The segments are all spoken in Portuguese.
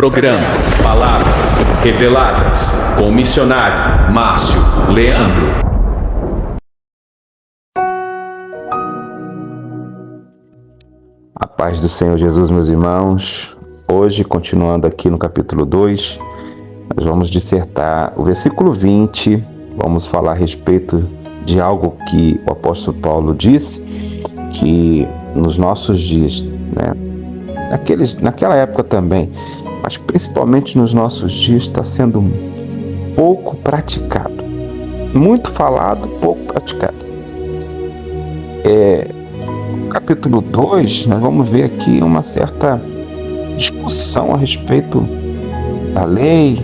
Programa Palavras Reveladas com o missionário Márcio Leandro. A paz do Senhor Jesus, meus irmãos. Hoje, continuando aqui no capítulo 2, nós vamos dissertar o versículo 20. Vamos falar a respeito de algo que o apóstolo Paulo disse, que nos nossos dias, naquela época também, mas principalmente nos nossos dias, está sendo pouco praticado. Muito falado, pouco praticado. No capítulo 2, nós vamos ver aqui uma certa discussão a respeito da lei,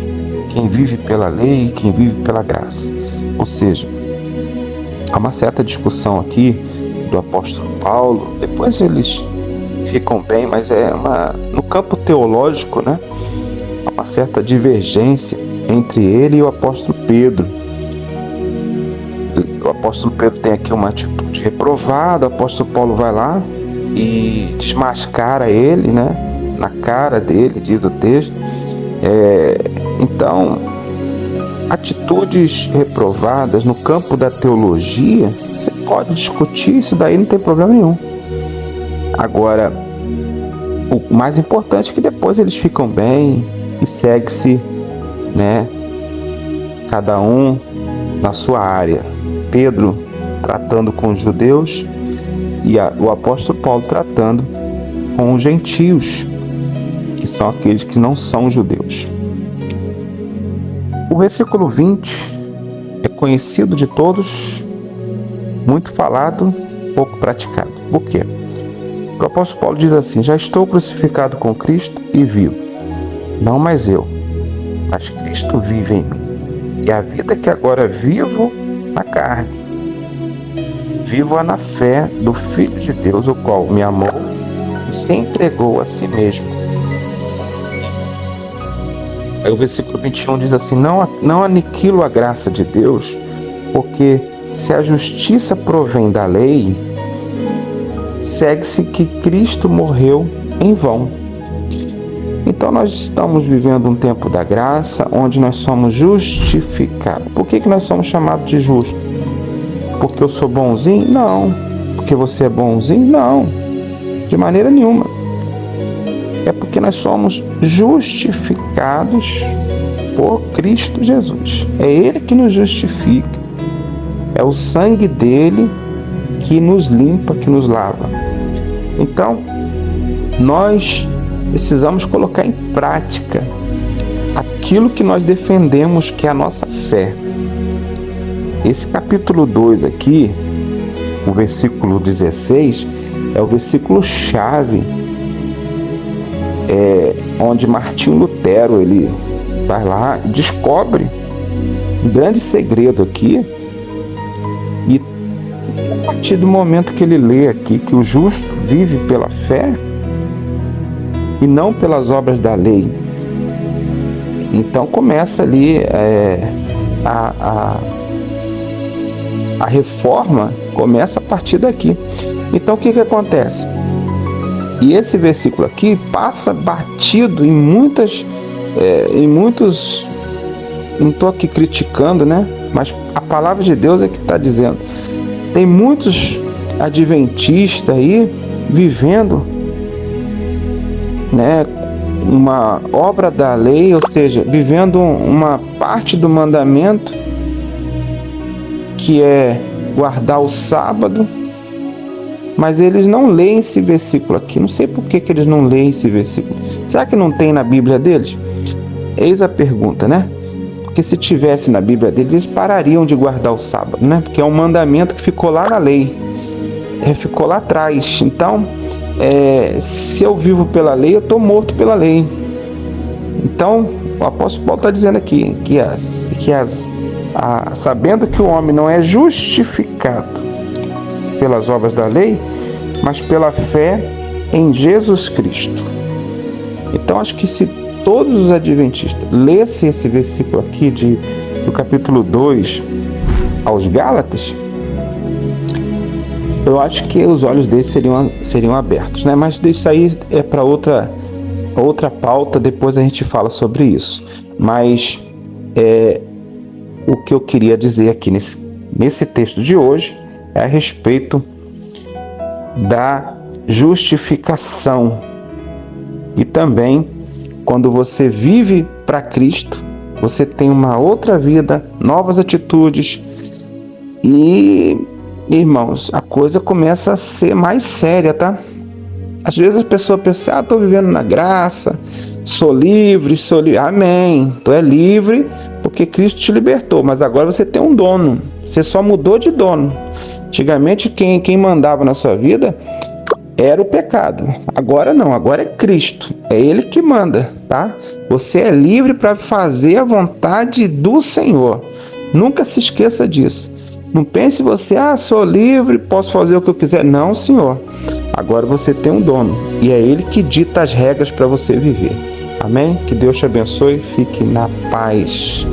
quem vive pela lei, quem vive pela graça. Ou seja, há uma certa discussão aqui do apóstolo Paulo. Depois eles ficam bem, mas no campo teológico, há uma certa divergência entre ele e o apóstolo Pedro. O apóstolo Pedro tem aqui uma atitude reprovada, o apóstolo Paulo vai lá e desmascara ele, na cara dele, diz o texto. Então, atitudes reprovadas no campo da teologia, você pode discutir, isso daí não tem problema nenhum. Agora, o mais importante é que depois eles ficam bem e segue-se, cada um na sua área. Pedro tratando com os judeus e o apóstolo Paulo tratando com os gentios, que são aqueles que não são judeus. O versículo 20 é conhecido de todos, muito falado, pouco praticado. Por quê? O apóstolo Paulo diz assim: já estou crucificado com Cristo e vivo. Não mais eu, mas Cristo vive em mim. E a vida que agora vivo na carne, vivo-a na fé do Filho de Deus, o qual me amou e se entregou a si mesmo. Aí o versículo 21 diz assim: não aniquilo a graça de Deus, porque se a justiça provém da lei, segue-se que Cristo morreu em vão. Então nós estamos vivendo um tempo da graça, onde nós somos justificados. Por que nós somos chamados de justos? Porque eu sou bonzinho? Não. Porque você é bonzinho? Não. De maneira nenhuma. É porque nós somos justificados por Cristo Jesus. É Ele que nos justifica. É o sangue dele que nos limpa, que nos lava. Então, nós precisamos colocar em prática aquilo que nós defendemos, que é a nossa fé. Esse capítulo 2 aqui, o versículo 16, é o versículo chave, onde Martinho Lutero, ele vai lá e descobre um grande segredo aqui. E a partir do momento que ele lê aqui que o justo vive pela fé e não pelas obras da lei, então começa ali a reforma começa a partir daqui. Então o que acontece? E esse versículo aqui passa batido em muitos, não estou aqui criticando, mas a palavra de Deus é que está dizendo. Tem muitos adventistas aí vivendo, uma obra da lei, ou seja, vivendo uma parte do mandamento, que é guardar o sábado, mas eles não leem esse versículo aqui. Não sei por que eles não leem esse versículo. Será que não tem na Bíblia deles? Eis a pergunta, Porque se tivesse na Bíblia deles, eles parariam de guardar o sábado, Porque é um mandamento que ficou lá na lei, ficou lá atrás. Então, se eu vivo pela lei, eu estou morto pela lei. Então, o apóstolo Paulo está dizendo aqui sabendo que o homem não é justificado pelas obras da lei, mas pela fé em Jesus Cristo. Então, acho que se todos os adventistas lessem esse versículo aqui do capítulo 2 aos Gálatas, eu acho que os olhos deles seriam abertos, Mas isso aí é para outra outra pauta, depois a gente fala sobre isso. Mas o que eu queria dizer aqui nesse texto de hoje é a respeito da justificação. E também, quando você vive para Cristo, você tem uma outra vida, novas atitudes e, irmãos, a coisa começa a ser mais séria, tá? Às vezes a pessoa pensa, estou vivendo na graça, sou livre. Amém, tu é livre porque Cristo te libertou, mas agora você tem um dono, você só mudou de dono. Antigamente quem mandava na sua vida era o pecado, agora não, agora é Cristo, é Ele que manda, tá? Você é livre para fazer a vontade do Senhor, nunca se esqueça disso. Não pense você, sou livre, posso fazer o que eu quiser. Não, Senhor. Agora você tem um dono e é Ele que dita as regras para você viver. Amém? Que Deus te abençoe. Fique na paz.